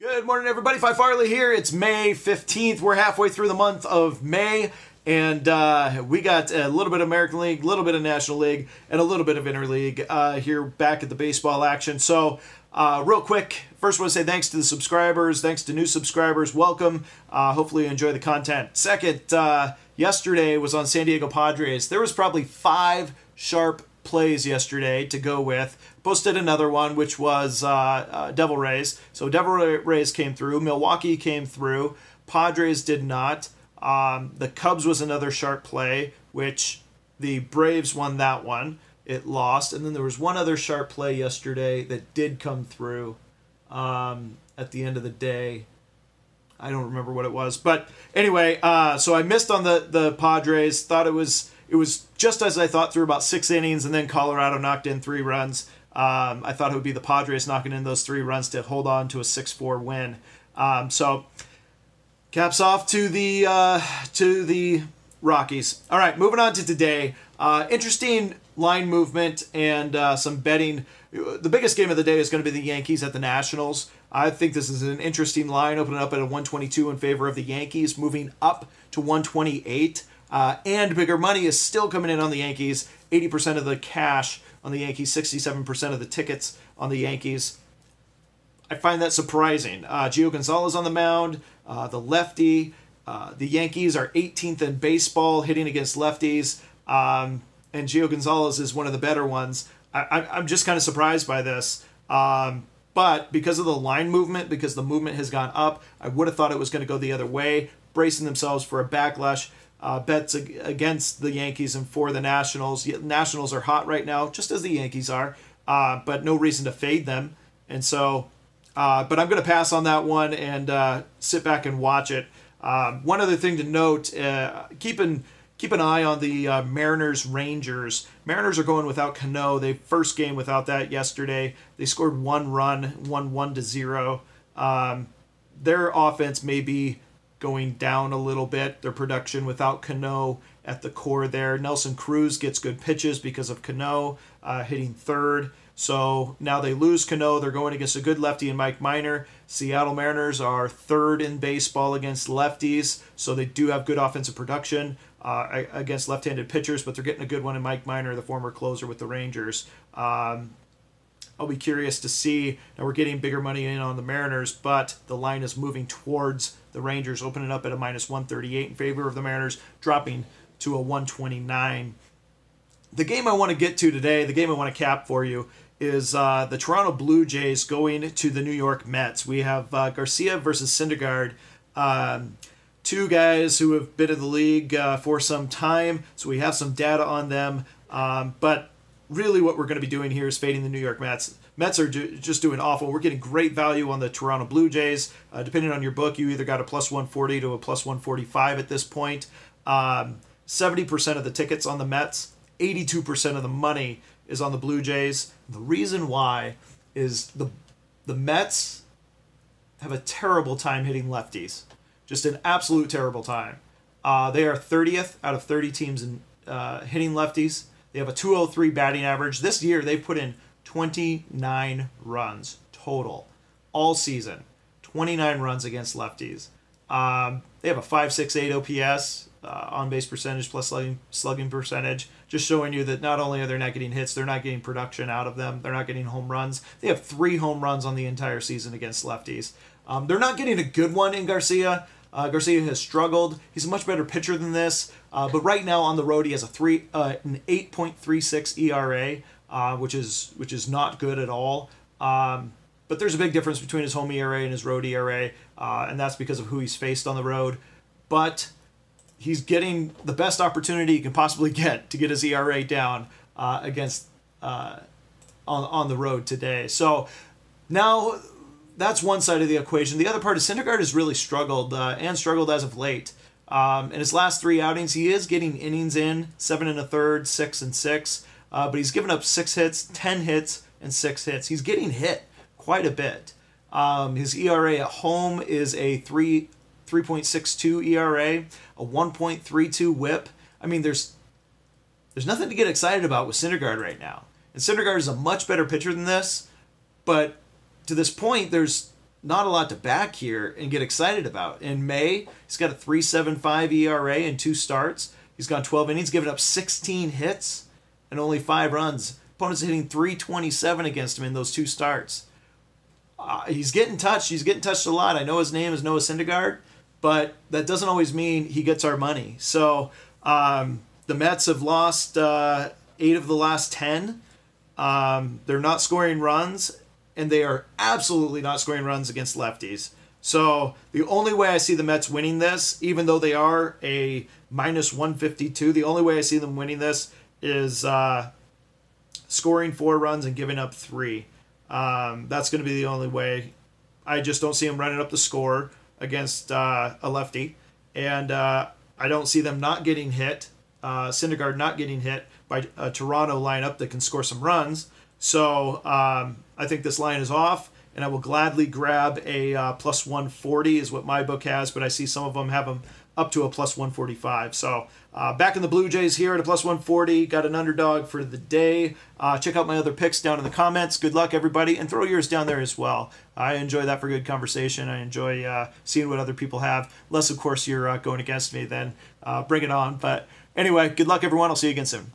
Good morning, everybody. Phi Farley here. It's May 15th. We're halfway through the month of May, and we got a little bit of American League, a little bit of National League, and a little bit of Interleague here back at the baseball action. So, real quick, first I want to say thanks to the subscribers, thanks to new subscribers. Welcome. Hopefully you enjoy the content. Second, yesterday was on San Diego Padres. There was probably 5 sharp plays yesterday to go with. Posted another one, which was Devil Rays. So Devil Rays came through. Milwaukee came through. Padres did not. The Cubs was another sharp play, which the Braves won that one. It lost. And then there was one other sharp play yesterday that did come through at the end of the day. I don't remember what it was. But anyway, so I missed on the Padres. Thought it was just as I thought through about 6 innings, and then Colorado knocked in 3 runs. I thought it would be the Padres knocking in those 3 runs to hold on to a 6-4 win. So caps off to the Rockies. All right, moving on to today. Interesting line movement and some betting. The biggest game of the day is going to be the Yankees at the Nationals. I think this is an interesting line, opening up at a 122 in favor of the Yankees, moving up to 128. And bigger money is still coming in on the Yankees. 80% of the cash on the Yankees, 67% of the tickets on the Yankees. I find that surprising. Gio Gonzalez on the mound, the lefty. The Yankees are 18th in baseball hitting against lefties. And Gio Gonzalez is one of the better ones. I'm just kind of surprised by this. But because of the line movement, because the movement has gone up, I would have thought it was going to go the other way, bracing themselves for a backlash. Bets against the Yankees and for the Nationals. Nationals are hot right now, just as the Yankees are, but no reason to fade them. And so, but I'm going to pass on that one and sit back and watch it. One other thing to note, keep an eye on the Mariners-Rangers. Mariners are going without Cano. They first game without that yesterday. They scored 1 run, won 1-0. Their offense may be going down a little bit, their production without Cano at the core there. Nelson Cruz gets good pitches because of Cano hitting third. So now they lose Cano. They're going against a good lefty in Mike Minor. Seattle Mariners are 3rd in baseball against lefties, so they do have good offensive production against left-handed pitchers, but they're getting a good one in Mike Minor, the former closer with the Rangers. I'll be curious to see. Now we're getting bigger money in on the Mariners, but the line is moving towards the Rangers, opening up at a -138 in favor of the Mariners, dropping to a 129. The game I want to get to today, the game I want to cap for you, is the Toronto Blue Jays going to the New York Mets. We have Garcia versus Syndergaard, 2 guys who have been in the league for some time, so we have some data on them, but really what we're going to be doing here is fading the New York Mets. Mets are just doing awful. We're getting great value on the Toronto Blue Jays. Depending on your book, you either got a +140 to a +145 at this point. 70% of the tickets on the Mets, 82% of the money is on the Blue Jays. The reason why is the Mets have a terrible time hitting lefties. Just an absolute terrible time. They are 30th out of 30 teams in hitting lefties. They have a .203 batting average. This year, they've put in 29 runs total all season. 29 runs against lefties. They have a .568 OPS, on-base percentage plus slugging percentage, just showing you that not only are they not getting hits, they're not getting production out of them. They're not getting home runs. They have 3 home runs on the entire season against lefties. They're not getting a good one in Garcia. Garcia has struggled. He's a much better pitcher than this, but right now on the road he has an 8.36 ERA, which is not good at all. But there's a big difference between his home ERA and his road ERA, and that's because of who he's faced on the road. But he's getting the best opportunity he can possibly get to get his ERA down against on the road today. So now, that's one side of the equation. The other part is Syndergaard has really struggled, and struggled as of late. In his last 3 outings, he is getting innings in, 7 1/3, 6 and 6, but he's given up 6 hits, 10 hits, and 6 hits. He's getting hit quite a bit. His ERA at home is a 3.62 ERA, a 1.32 WHIP. I mean, there's nothing to get excited about with Syndergaard right now. And Syndergaard is a much better pitcher than this, but to this point, there's not a lot to back here and get excited about. In May, he's got a 3.75 ERA in 2 starts. He's gone 12 innings, given up 16 hits and only 5 runs. Opponents are hitting 327 against him in those 2 starts. He's getting touched. He's getting touched a lot. I know his name is Noah Syndergaard, but that doesn't always mean he gets our money. So the Mets have lost 8 of the last 10. They're not scoring runs, and they are absolutely not scoring runs against lefties. So the only way I see the Mets winning this, even though they are a minus 152, the only way I see them winning this is scoring 4 runs and giving up 3. That's going to be the only way. I just don't see them running up the score against a lefty. And I don't see them not getting hit, Syndergaard not getting hit by a Toronto lineup that can score some runs. So I think this line is off, and I will gladly grab a plus 140 is what my book has, but I see some of them have them up to a plus 145. So back in the Blue Jays here at a plus 140. Got an underdog for the day. Check out my other picks down in the comments. Good luck, everybody, and throw yours down there as well. I enjoy that for good conversation. I enjoy seeing what other people have. Unless, of course, you're going against me, then bring it on. But anyway, good luck, everyone. I'll see you again soon.